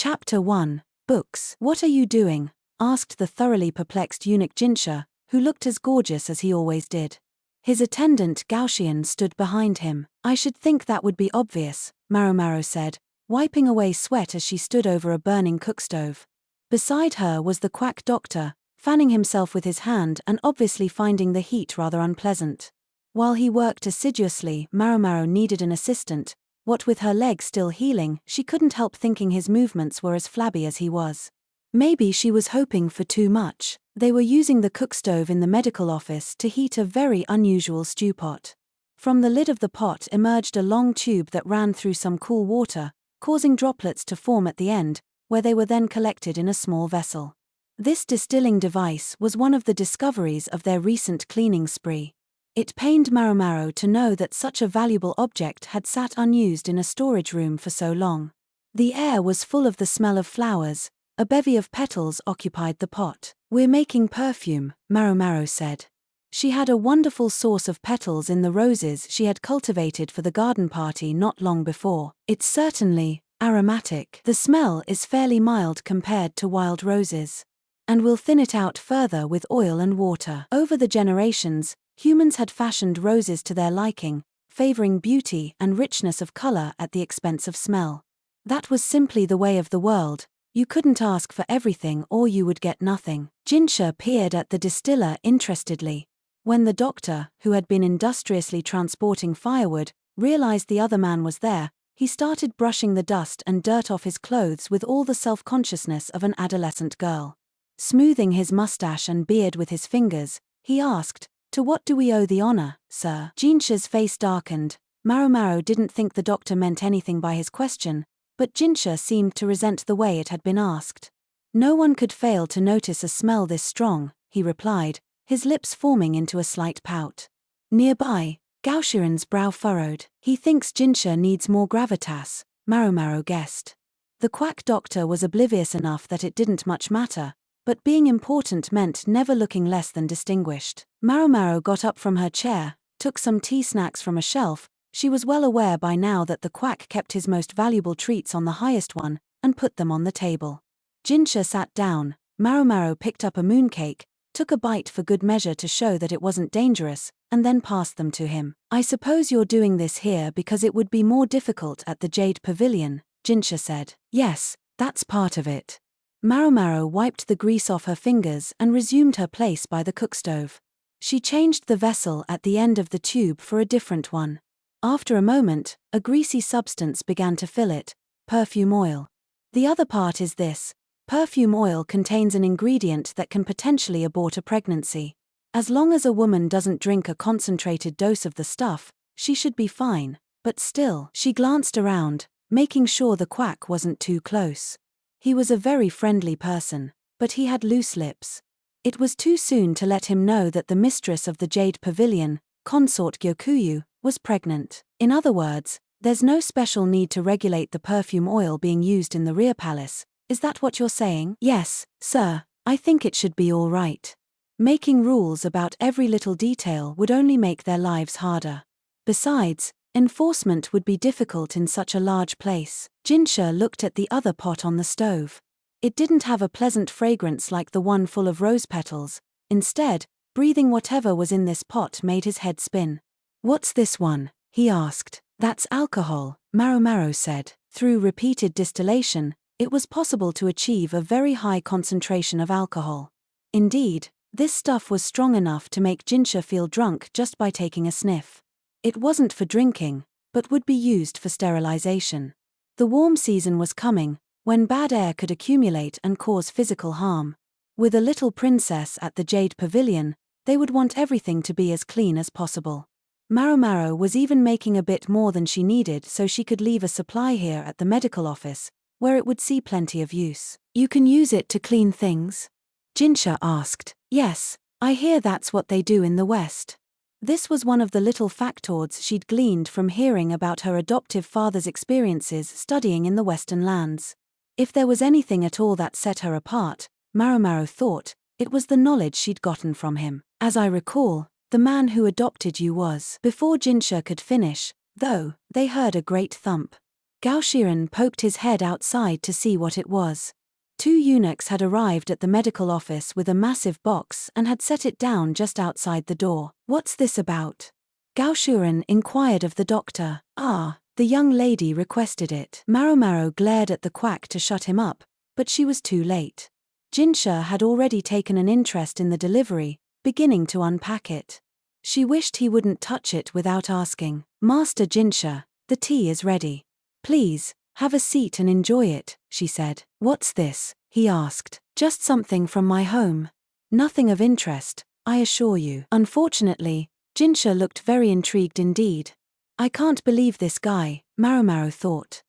Chapter 1. Books. What are you doing? Asked the thoroughly perplexed eunuch Jinshi, who looked as gorgeous as he always did. His attendant Gaoxian stood behind him. I should think that would be obvious, Maomao said, wiping away sweat as she stood over a burning cookstove. Beside her was the quack doctor, fanning himself with his hand and obviously finding the heat rather unpleasant. While he worked assiduously, Maomao needed an assistant. What with her leg still healing, she couldn't help thinking his movements were as flabby as he was. Maybe she was hoping for too much. They were using the cookstove in the medical office to heat a very unusual stew pot. From the lid of the pot emerged a long tube that ran through some cool water, causing droplets to form at the end, where they were then collected in a small vessel. This distilling device was one of the discoveries of their recent cleaning spree. It pained Maomao to know that such a valuable object had sat unused in a storage room for so long. The air was full of the smell of flowers. A bevy of petals occupied the pot. We're making perfume, Maomao said. She had a wonderful source of petals in the roses she had cultivated for the garden party not long before. It's certainly aromatic. The smell is fairly mild compared to wild roses. And we'll thin it out further with oil and water. Over the generations, humans had fashioned roses to their liking, favoring beauty and richness of color at the expense of smell. That was simply the way of the world. You couldn't ask for everything or you would get nothing. Jinshi peered at the distiller interestedly. When the doctor, who had been industriously transporting firewood, realized the other man was there, he started brushing the dust and dirt off his clothes with all the self-consciousness of an adolescent girl. Smoothing his mustache and beard with his fingers, he asked, "To what do we owe the honor, sir?" Jinshi's face darkened. Maomao didn't think the doctor meant anything by his question, but Jinshi seemed to resent the way it had been asked. No one could fail to notice a smell this strong, he replied, his lips forming into a slight pout. Nearby, Gaoxian's brow furrowed. He thinks Jinshi needs more gravitas, Maomao guessed. The quack doctor was oblivious enough that it didn't much matter, but being important meant never looking less than distinguished. Maomao got up from her chair, took some tea snacks from a shelf. She was well aware by now that the quack kept his most valuable treats on the highest one, and put them on the table. Jinshi sat down. Maomao picked up a mooncake, took a bite for good measure to show that it wasn't dangerous, and then passed them to him. I suppose you're doing this here because it would be more difficult at the Jade Pavilion, Jinshi said. Yes, that's part of it. Maomao wiped the grease off her fingers and resumed her place by the cookstove. She changed the vessel at the end of the tube for a different one. After a moment, a greasy substance began to fill it, perfume oil. The other part is this. Perfume oil contains an ingredient that can potentially abort a pregnancy. As long as a woman doesn't drink a concentrated dose of the stuff, she should be fine, but still, she glanced around, making sure the quack wasn't too close. He was a very friendly person, but he had loose lips. It was too soon to let him know that the mistress of the Jade Pavilion, consort Gyokuyu, was pregnant. In other words, there's no special need to regulate the perfume oil being used in the rear palace. Is that what you're saying? Yes, sir, I think it should be all right. Making rules about every little detail would only make their lives harder. Besides, enforcement would be difficult in such a large place. Jinshi looked at the other pot on the stove. It didn't have a pleasant fragrance like the one full of rose petals. Instead, breathing whatever was in this pot made his head spin. What's this one? He asked. That's alcohol, Maomao said. Through repeated distillation, it was possible to achieve a very high concentration of alcohol. Indeed, this stuff was strong enough to make Jinshi feel drunk just by taking a sniff. It wasn't for drinking, but would be used for sterilization. The warm season was coming, when bad air could accumulate and cause physical harm. With a little princess at the Jade Pavilion, they would want everything to be as clean as possible. Maomao was even making a bit more than she needed so she could leave a supply here at the medical office, where it would see plenty of use. You can use it to clean things? Jinshi asked. Yes, I hear that's what they do in the West. This was one of the little factoids she'd gleaned from hearing about her adoptive father's experiences studying in the Western lands. If there was anything at all that set her apart, Maomao thought, it was the knowledge she'd gotten from him. As I recall, the man who adopted you was. Before Jinshi could finish, though, they heard a great thump. Gao Shiren poked his head outside to see what it was. Two eunuchs had arrived at the medical office with a massive box and had set it down just outside the door. "What's this about?" Gao Shiren inquired of the doctor. "Ah, the young lady requested it." Maomao glared at the quack to shut him up, but she was too late. Jinshi had already taken an interest in the delivery, beginning to unpack it. She wished he wouldn't touch it without asking. "Master Jinshi, the tea is ready. Please, have a seat and enjoy it," she said. "What's this?" he asked. "Just something from my home. Nothing of interest, I assure you." Unfortunately, Jinshi looked very intrigued indeed. "I can't believe this guy," Maomao thought.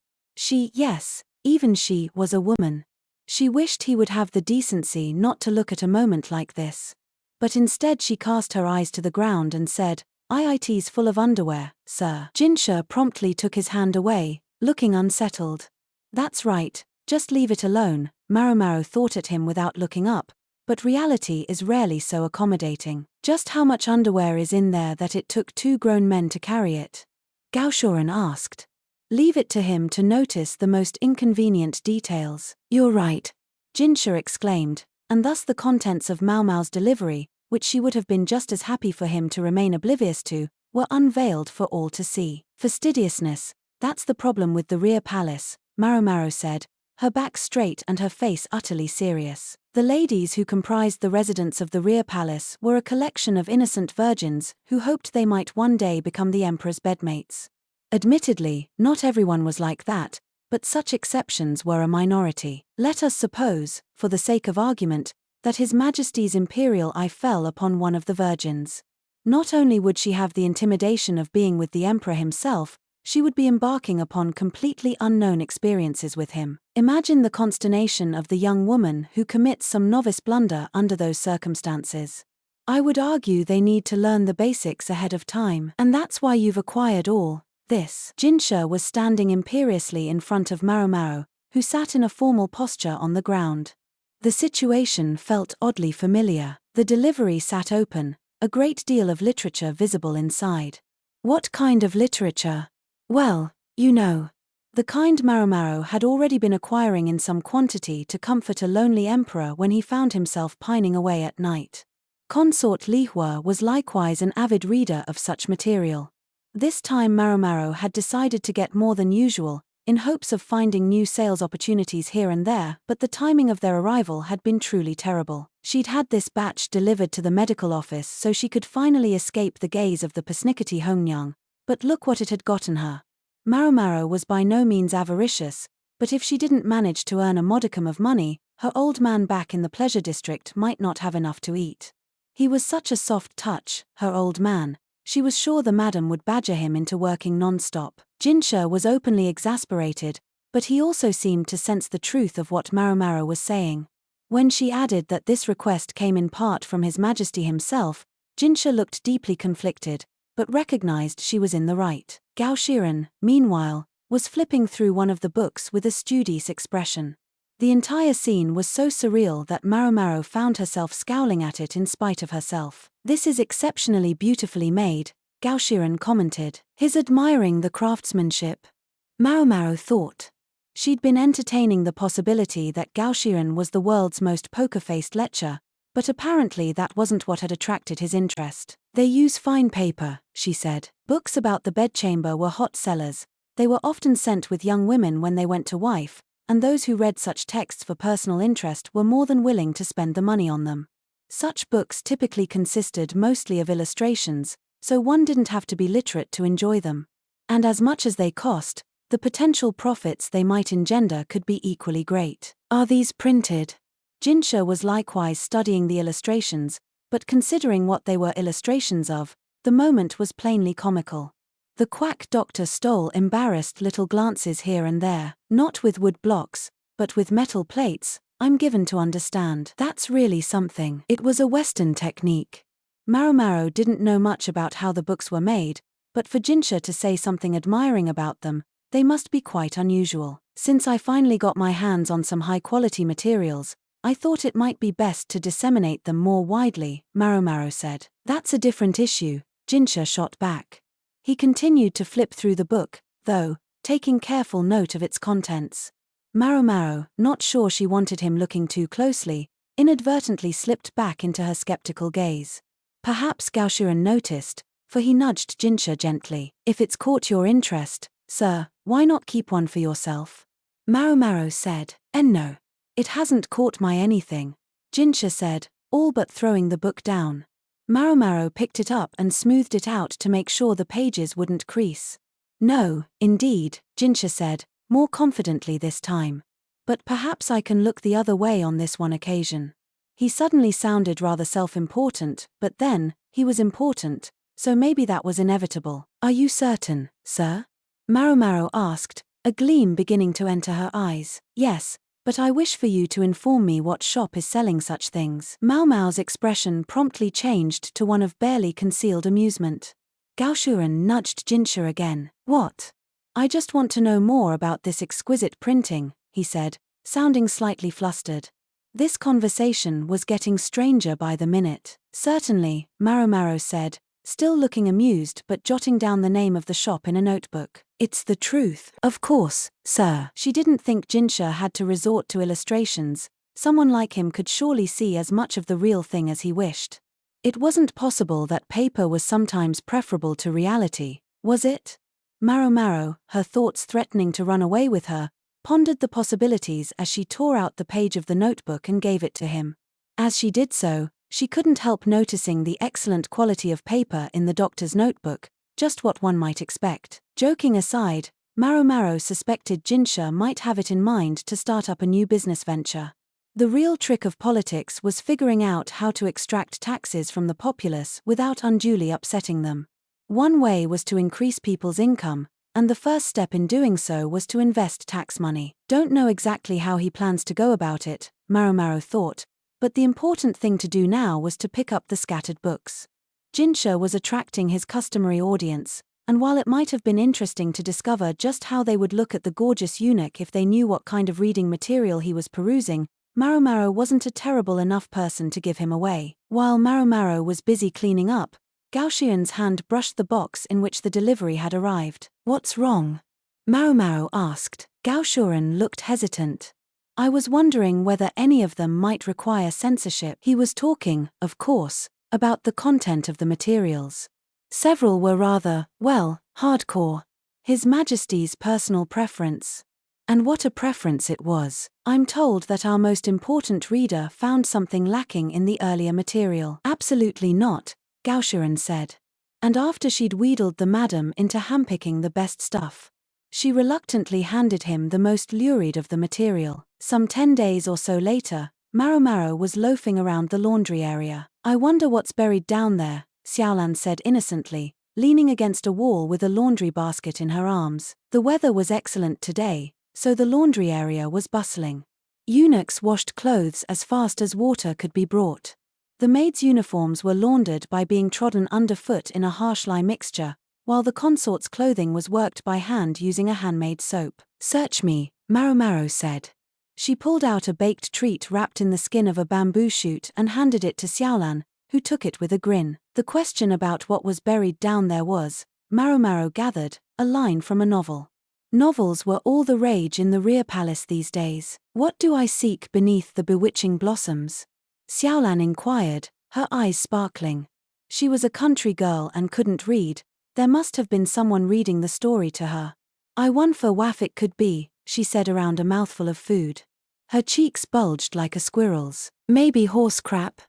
Yes, even she was a woman. She wished he would have the decency not to look at a moment like this. But instead she cast her eyes to the ground and said, "It's full of underwear, sir." Jinshi promptly took his hand away, looking unsettled. "That's right, just leave it alone," Maomao thought at him without looking up, but reality is rarely so accommodating. "Just how much underwear is in there that it took two grown men to carry it?" Gao Shiren asked. "Leave it to him to notice the most inconvenient details." "You're right," Jinshi exclaimed, and thus the contents of Maomao's delivery, which she would have been just as happy for him to remain oblivious to, were unveiled for all to see. "Fastidiousness, that's the problem with the rear palace," Maomao said, her back straight and her face utterly serious. The ladies who comprised the residents of the rear palace were a collection of innocent virgins who hoped they might one day become the emperor's bedmates. Admittedly, not everyone was like that, but such exceptions were a minority. Let us suppose, for the sake of argument, that His Majesty's imperial eye fell upon one of the virgins. Not only would she have the intimidation of being with the emperor himself, she would be embarking upon completely unknown experiences with him. Imagine the consternation of the young woman who commits some novice blunder under those circumstances. I would argue they need to learn the basics ahead of time. "And that's why you've acquired all this." Jinshi was standing imperiously in front of Maomao, who sat in a formal posture on the ground. The situation felt oddly familiar. The delivery sat open, a great deal of literature visible inside. What kind of literature? Well, you know. The kind Maomao had already been acquiring in some quantity to comfort a lonely emperor when he found himself pining away at night. Consort Lihua was likewise an avid reader of such material. This time Maomao had decided to get more than usual, in hopes of finding new sales opportunities here and there, but the timing of their arrival had been truly terrible. She'd had this batch delivered to the medical office so she could finally escape the gaze of the persnickety hougong, but look what it had gotten her. Maomao was by no means avaricious, but if she didn't manage to earn a modicum of money, her old man back in the pleasure district might not have enough to eat. He was such a soft touch, her old man. She was sure the madam would badger him into working non-stop. Jinshi was openly exasperated, but he also seemed to sense the truth of what Maomao was saying. When she added that this request came in part from His Majesty himself, Jinshi looked deeply conflicted, but recognized she was in the right. Gao Shiren, meanwhile, was flipping through one of the books with a studious expression. The entire scene was so surreal that Maomao found herself scowling at it in spite of herself. "This is exceptionally beautifully made," Gao Shiren commented. "His admiring the craftsmanship." Maomao thought. She'd been entertaining the possibility that Gao Shiren was the world's most poker-faced lecher, but apparently that wasn't what had attracted his interest. "They use fine paper," she said. "Books about the bedchamber were hot sellers. They were often sent with young women when they went to wife, and those who read such texts for personal interest were more than willing to spend the money on them. Such books typically consisted mostly of illustrations, so one didn't have to be literate to enjoy them. And as much as they cost, the potential profits they might engender could be equally great." "Are these printed?" Jinshi was likewise studying the illustrations, but considering what they were illustrations of, the moment was plainly comical. The quack doctor stole embarrassed little glances here and there. "Not with wood blocks, but with metal plates, I'm given to understand." "That's really something." It was a Western technique. Maomao didn't know much about how the books were made, but for Jinshi to say something admiring about them, they must be quite unusual. "Since I finally got my hands on some high-quality materials, I thought it might be best to disseminate them more widely," Maomao said. "That's a different issue," Jinshi shot back. He continued to flip through the book, though, taking careful note of its contents. Maomao, not sure she wanted him looking too closely, inadvertently slipped back into her skeptical gaze. Perhaps Gaoshuren noticed, for he nudged Jinshi gently. If it's caught your interest, sir, why not keep one for yourself? Maomao said. No. It hasn't caught my anything. Jinshi said, all but throwing the book down. Maomao picked it up and smoothed it out to make sure the pages wouldn't crease. No, indeed, Jinshi said, more confidently this time. But perhaps I can look the other way on this one occasion. He suddenly sounded rather self-important, but then, he was important, so maybe that was inevitable. Are you certain, sir? Maomao asked, a gleam beginning to enter her eyes. Yes, but I wish for you to inform me what shop is selling such things. Maomao's expression promptly changed to one of barely concealed amusement. Gaoshuren nudged Jinshi again. What? I just want to know more about this exquisite printing, he said, sounding slightly flustered. This conversation was getting stranger by the minute. Certainly, Maomao said, still looking amused but jotting down the name of the shop in a notebook. It's the truth. Of course, sir. She didn't think Jinshi had to resort to illustrations. Someone like him could surely see as much of the real thing as he wished. It wasn't possible that paper was sometimes preferable to reality, was it? Maomao, her thoughts threatening to run away with her, pondered the possibilities as she tore out the page of the notebook and gave it to him. As she did so, she couldn't help noticing the excellent quality of paper in the doctor's notebook, just what one might expect. Joking aside, Maomao suspected Jinshi might have it in mind to start up a new business venture. The real trick of politics was figuring out how to extract taxes from the populace without unduly upsetting them. One way was to increase people's income, and the first step in doing so was to invest tax money. Don't know exactly how he plans to go about it, Maomao thought, but the important thing to do now was to pick up the scattered books. Jinshi was attracting his customary audience, and while it might have been interesting to discover just how they would look at the gorgeous eunuch if they knew what kind of reading material he was perusing, Maomao wasn't a terrible enough person to give him away. While Maomao was busy cleaning up, Gaoshuren's hand brushed the box in which the delivery had arrived. What's wrong? Maomao asked. Gaoshuren looked hesitant. I was wondering whether any of them might require censorship. He was talking, of course, about the content of the materials. Several were rather, well, hardcore. His Majesty's personal preference. And what a preference it was. I'm told that our most important reader found something lacking in the earlier material. Absolutely not, Gaoshuren said. And after she'd wheedled the madam into handpicking the best stuff, she reluctantly handed him the most lurid of the material. Some 10 days or so later, Maomao was loafing around the laundry area. I wonder what's buried down there, Xiaolan said innocently, leaning against a wall with a laundry basket in her arms. The weather was excellent today, so the laundry area was bustling. Eunuchs washed clothes as fast as water could be brought. The maids' uniforms were laundered by being trodden underfoot in a harsh lye mixture, while the consort's clothing was worked by hand using a handmade soap. Search me, Maomao said. She pulled out a baked treat wrapped in the skin of a bamboo shoot and handed it to Xiaolan, who took it with a grin. The question about what was buried down there was, Maomao gathered, a line from a novel. Novels were all the rage in the rear palace these days. What do I seek beneath the bewitching blossoms? Xiaolan inquired, her eyes sparkling. She was a country girl and couldn't read. There must have been someone reading the story to her. I wonder what it could be, she said around a mouthful of food. Her cheeks bulged like a squirrel's. Maybe horse crap?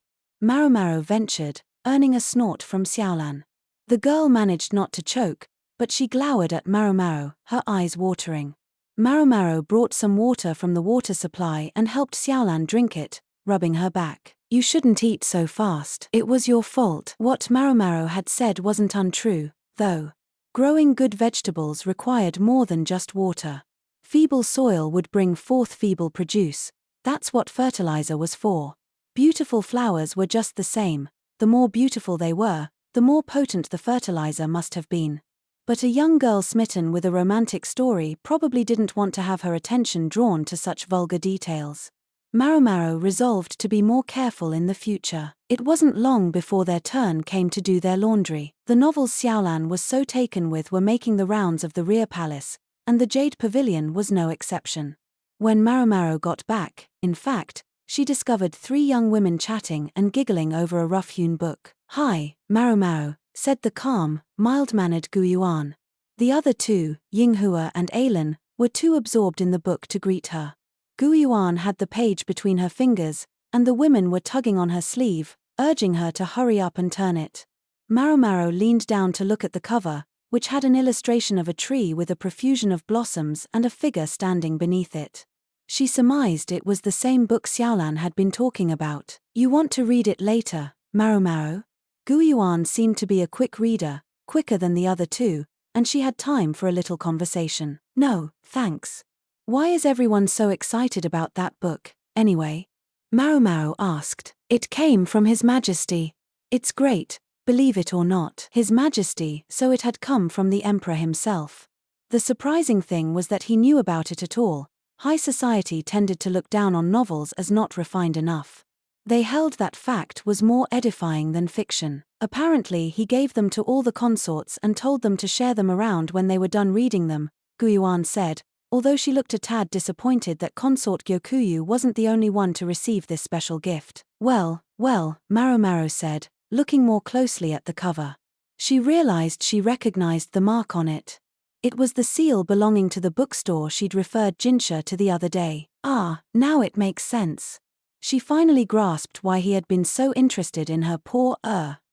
Maomao ventured, earning a snort from Xiaolan. The girl managed not to choke, but she glowered at Maomao, her eyes watering. Maomao brought some water from the water supply and helped Xiaolan drink it, rubbing her back. You shouldn't eat so fast. It was your fault. What Maomao had said wasn't untrue, though. Growing good vegetables required more than just water. Feeble soil would bring forth feeble produce. That's what fertilizer was for. Beautiful flowers were just the same. The more beautiful they were, the more potent the fertilizer must have been. But a young girl smitten with a romantic story probably didn't want to have her attention drawn to such vulgar details. Maomao resolved to be more careful in the future. It wasn't long before their turn came to do their laundry. The novels Xiaolan was so taken with were making the rounds of the rear palace, and the Jade Pavilion was no exception. When Maomao got back, in fact, she discovered 3 young women chatting and giggling over a rough-hewn book. "Hi, Maomao," said the calm, mild-mannered Gu Yuan. The other 2, Yinghua and Ailin, were too absorbed in the book to greet her. Gu Yuan had the page between her fingers, and the women were tugging on her sleeve, urging her to hurry up and turn it. Maomao leaned down to look at the cover, which had an illustration of a tree with a profusion of blossoms and a figure standing beneath it. She surmised it was the same book Xiaolan had been talking about. "You want to read it later, Maomao?" Gu Yuan seemed to be a quick reader, quicker than the other 2, and she had time for a little conversation. "No, thanks. Why is everyone so excited about that book, anyway?" Maomao asked. "It came from His Majesty. It's great, believe it or not." His Majesty, so it had come from the Emperor himself. The surprising thing was that he knew about it at all. High society tended to look down on novels as not refined enough. They held that fact was more edifying than fiction. Apparently he gave them to all the consorts and told them to share them around when they were done reading them, Gu Yuan said, although she looked a tad disappointed that consort Gyokuyu wasn't the only one to receive this special gift. Well, Maomao said, looking more closely at the cover. She realized she recognized the mark on it. It was the seal belonging to the bookstore she'd referred Jinshi to the other day. Ah, now it makes sense. She finally grasped why he had been so interested in her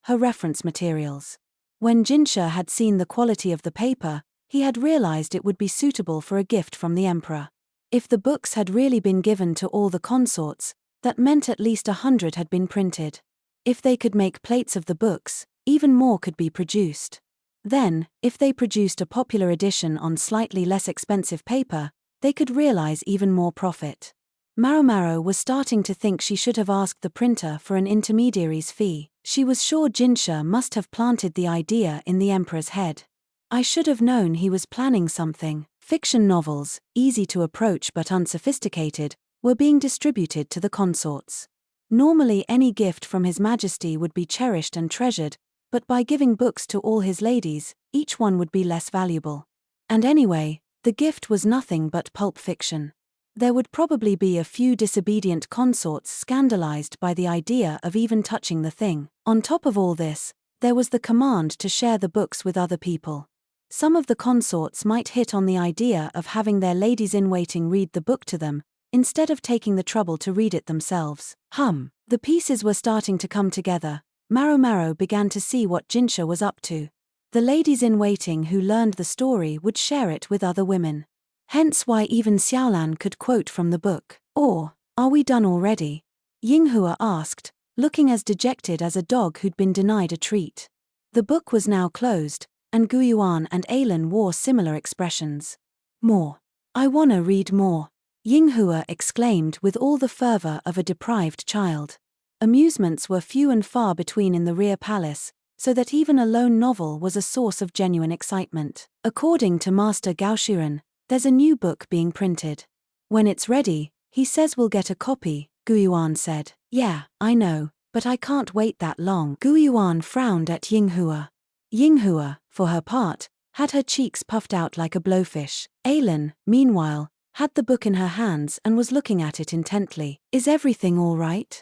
her reference materials. When Jinshi had seen the quality of the paper, he had realized it would be suitable for a gift from the emperor. If the books had really been given to all the consorts, that meant at least 100 had been printed. If they could make plates of the books, even more could be produced. Then, if they produced a popular edition on slightly less expensive paper, they could realize even more profit. Maomao was starting to think she should have asked the printer for an intermediary's fee. She was sure Jinshi must have planted the idea in the emperor's head. I should have known he was planning something. Fiction novels, easy to approach but unsophisticated, were being distributed to the consorts. Normally any gift from His Majesty would be cherished and treasured, but by giving books to all his ladies, each one would be less valuable. And anyway, the gift was nothing but pulp fiction. There would probably be a few disobedient consorts scandalized by the idea of even touching the thing. On top of all this, there was the command to share the books with other people. Some of the consorts might hit on the idea of having their ladies-in-waiting read the book to them, instead of taking the trouble to read it themselves. The pieces were starting to come together. Maomao began to see what Jinshi was up to. The ladies-in-waiting who learned the story would share it with other women. Hence why even Xiaolan could quote from the book. Or, are we done already? Yinghua asked, looking as dejected as a dog who'd been denied a treat. The book was now closed, and Gu Yuan and Ailin wore similar expressions. More. I wanna read more. Yinghua exclaimed with all the fervor of a deprived child. Amusements were few and far between in the rear palace, so that even a lone novel was a source of genuine excitement. According to Master Gaoshiren, there's a new book being printed. When it's ready, he says we'll get a copy, Gu Yuan said. Yeah, I know, but I can't wait that long. Gu Yuan frowned at Yinghua. Yinghua, for her part, had her cheeks puffed out like a blowfish. Ailin, meanwhile, had the book in her hands and was looking at it intently. Is everything all right?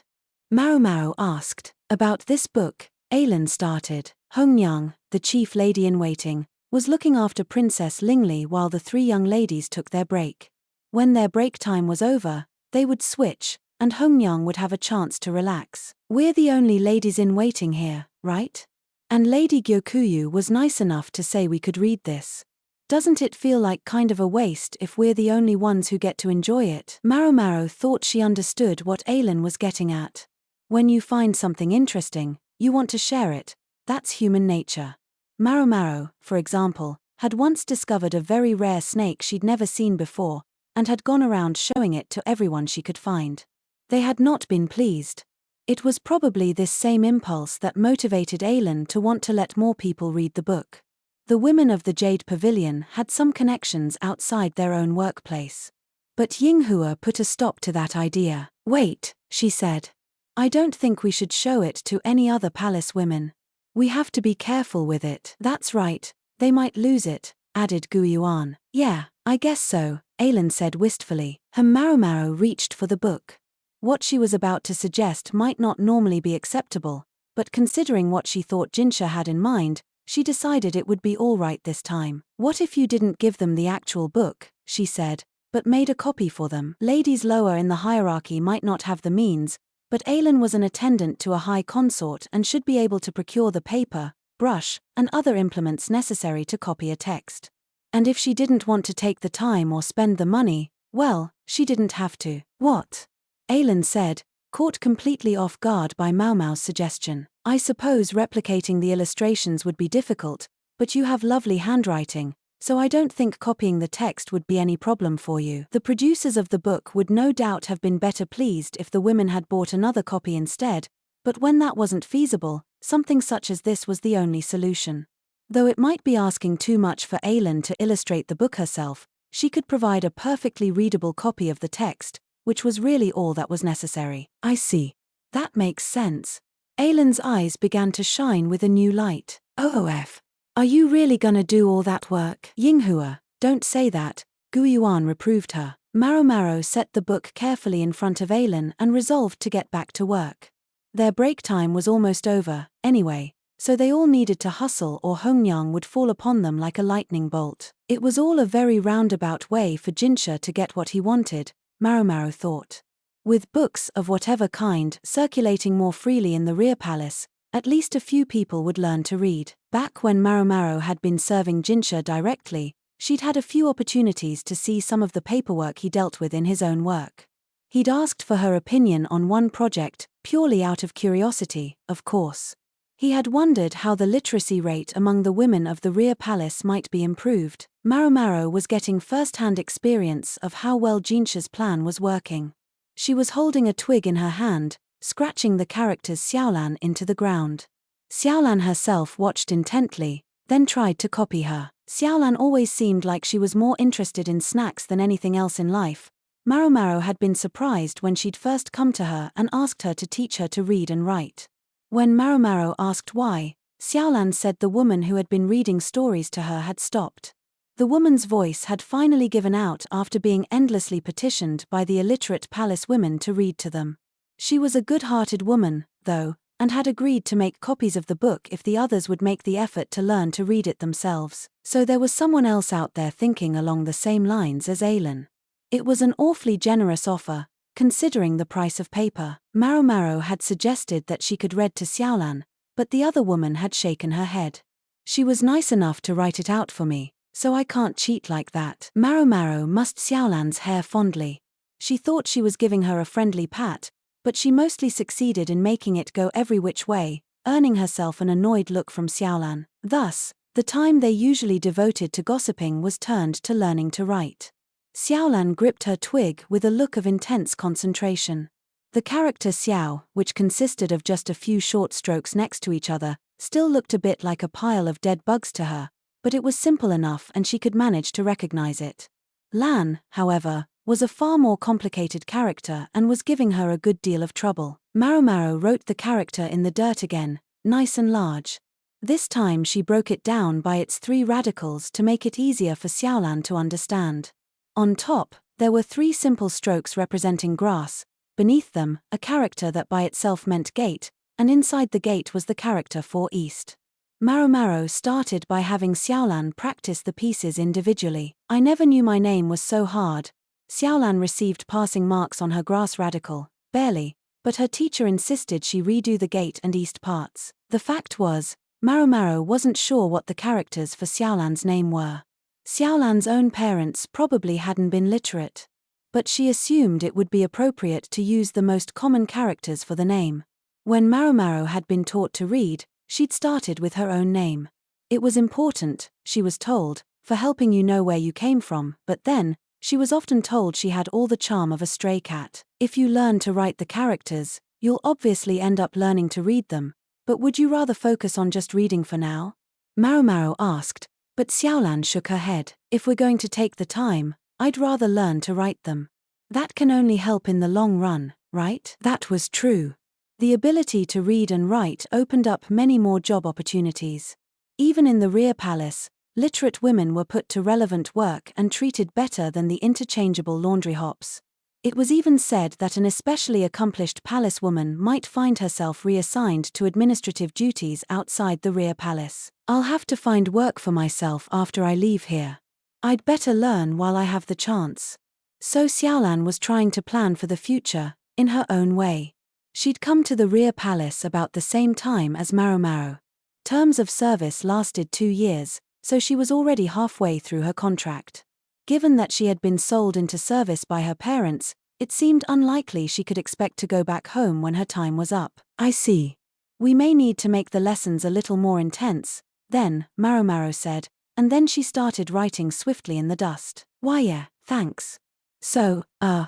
Maomao asked. About this book, Ailin started. Hongyang, the chief lady-in-waiting, was looking after Princess Lingli while the 3 young ladies took their break. When their break time was over, they would switch, and Hongyang would have a chance to relax. We're the only ladies-in-waiting here, right? And Lady Gyokuyu was nice enough to say we could read this. Doesn't it feel like kind of a waste if we're the only ones who get to enjoy it? Maomao thought she understood what Ailin was getting at. When you find something interesting, you want to share it. That's human nature. Maomao, for example, had once discovered a very rare snake she'd never seen before, and had gone around showing it to everyone she could find. They had not been pleased. It was probably this same impulse that motivated Ailin to want to let more people read the book. The women of the Jade Pavilion had some connections outside their own workplace. But Yinghua put a stop to that idea. Wait, she said. I don't think we should show it to any other palace women. We have to be careful with it. That's right, they might lose it, added Gu Yuan. Yeah, I guess so, Aylin said wistfully. Her Maomao reached for the book. What she was about to suggest might not normally be acceptable, but considering what she thought Jinshi had in mind, she decided it would be all right this time. What if you didn't give them the actual book, she said, but made a copy for them? Ladies lower in the hierarchy might not have the means, but Aylin was an attendant to a high consort and should be able to procure the paper, brush, and other implements necessary to copy a text. And if she didn't want to take the time or spend the money, well, she didn't have to. What? Aylin said, caught completely off guard by Maomao's suggestion. I suppose replicating the illustrations would be difficult, but you have lovely handwriting, so I don't think copying the text would be any problem for you. The producers of the book would no doubt have been better pleased if the women had bought another copy instead, but when that wasn't feasible, something such as this was the only solution. Though it might be asking too much for Aylin to illustrate the book herself, she could provide a perfectly readable copy of the text, which was really all that was necessary. I see. That makes sense. Aylin's eyes began to shine with a new light. OOF. Are you really gonna do all that work? Yinghua, don't say that, Guiyuan reproved her. Maomao set the book carefully in front of Aylin and resolved to get back to work. Their break time was almost over, anyway, so they all needed to hustle or hougong would fall upon them like a lightning bolt. It was all a very roundabout way for Jinshi to get what he wanted, Maomao thought. With books of whatever kind circulating more freely in the rear palace, at least a few people would learn to read. Back when Maomao had been serving Jinshi directly, she'd had a few opportunities to see some of the paperwork he dealt with in his own work. He'd asked for her opinion on one project, purely out of curiosity, of course. He had wondered how the literacy rate among the women of the rear palace might be improved. Maomao was getting first-hand experience of how well Jinshi's plan was working. She was holding a twig in her hand, scratching the characters Xiaolan into the ground. Xiaolan herself watched intently, then tried to copy her. Xiaolan always seemed like she was more interested in snacks than anything else in life. Maomao had been surprised when she'd first come to her and asked her to teach her to read and write. When Maomao asked why, Xiaolan said the woman who had been reading stories to her had stopped. The woman's voice had finally given out after being endlessly petitioned by the illiterate palace women to read to them. She was a good-hearted woman, though, and had agreed to make copies of the book if the others would make the effort to learn to read it themselves. So there was someone else out there thinking along the same lines as Aylin. It was an awfully generous offer, considering the price of paper. Maomao had suggested that she could read to Xiaolan, but the other woman had shaken her head. She was nice enough to write it out for me, so I can't cheat like that. Maomao mussed Xiaolan's hair fondly. She thought she was giving her a friendly pat, but she mostly succeeded in making it go every which way, earning herself an annoyed look from Xiaolan. Thus, the time they usually devoted to gossiping was turned to learning to write. Xiaolan gripped her twig with a look of intense concentration. The character Xiao, which consisted of just a few short strokes next to each other, still looked a bit like a pile of dead bugs to her, but it was simple enough and she could manage to recognize it. Lan, however, was a far more complicated character and was giving her a good deal of trouble. Maomao wrote the character in the dirt again, nice and large. This time she broke it down by its 3 radicals to make it easier for Xiaolan to understand. On top, there were 3 simple strokes representing grass, beneath them, a character that by itself meant gate, and inside the gate was the character for east. Maomao started by having Xiaolan practice the pieces individually. I never knew my name was so hard. Xiaolan received passing marks on her grass radical, barely, but her teacher insisted she redo the gate and east parts. The fact was, Maomao wasn't sure what the characters for Xiaolan's name were. Xiaolan's own parents probably hadn't been literate, but she assumed it would be appropriate to use the most common characters for the name. When Maomao had been taught to read, she'd started with her own name. It was important, she was told, for helping you know where you came from, but then, she was often told she had all the charm of a stray cat. If you learn to write the characters, you'll obviously end up learning to read them, but would you rather focus on just reading for now? Maomao asked, but Xiaolan shook her head. If we're going to take the time, I'd rather learn to write them. That can only help in the long run, right? That was true. The ability to read and write opened up many more job opportunities. Even in the rear palace, Literate women were put to relevant work and treated better than the interchangeable laundry hops. It was even said that an especially accomplished palace woman might find herself reassigned to administrative duties outside the rear palace. I'll have to find work for myself after I leave here. I'd better learn while I have the chance. So Xiaolan was trying to plan for the future, in her own way. She'd come to the rear palace about the same time as Maomao. Terms of service lasted 2 years, so she was already halfway through her contract. Given that she had been sold into service by her parents, it seemed unlikely she could expect to go back home when her time was up. I see. We may need to make the lessons a little more intense, then, Maomao said, and then she started writing swiftly in the dust. Why yeah, thanks. So,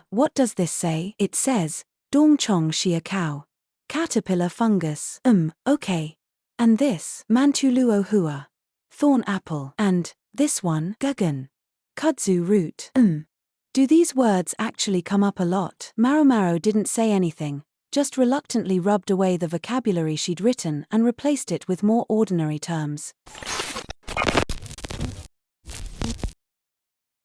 what does this say? It says, Dongchong Xia Cow. Caterpillar fungus. Okay. And this, Mantuluo Hua. Thorn apple. And this one, Gugan. Kudzu root. Do these words actually come up a lot? Maomao didn't say anything, just reluctantly rubbed away the vocabulary she'd written and replaced it with more ordinary terms.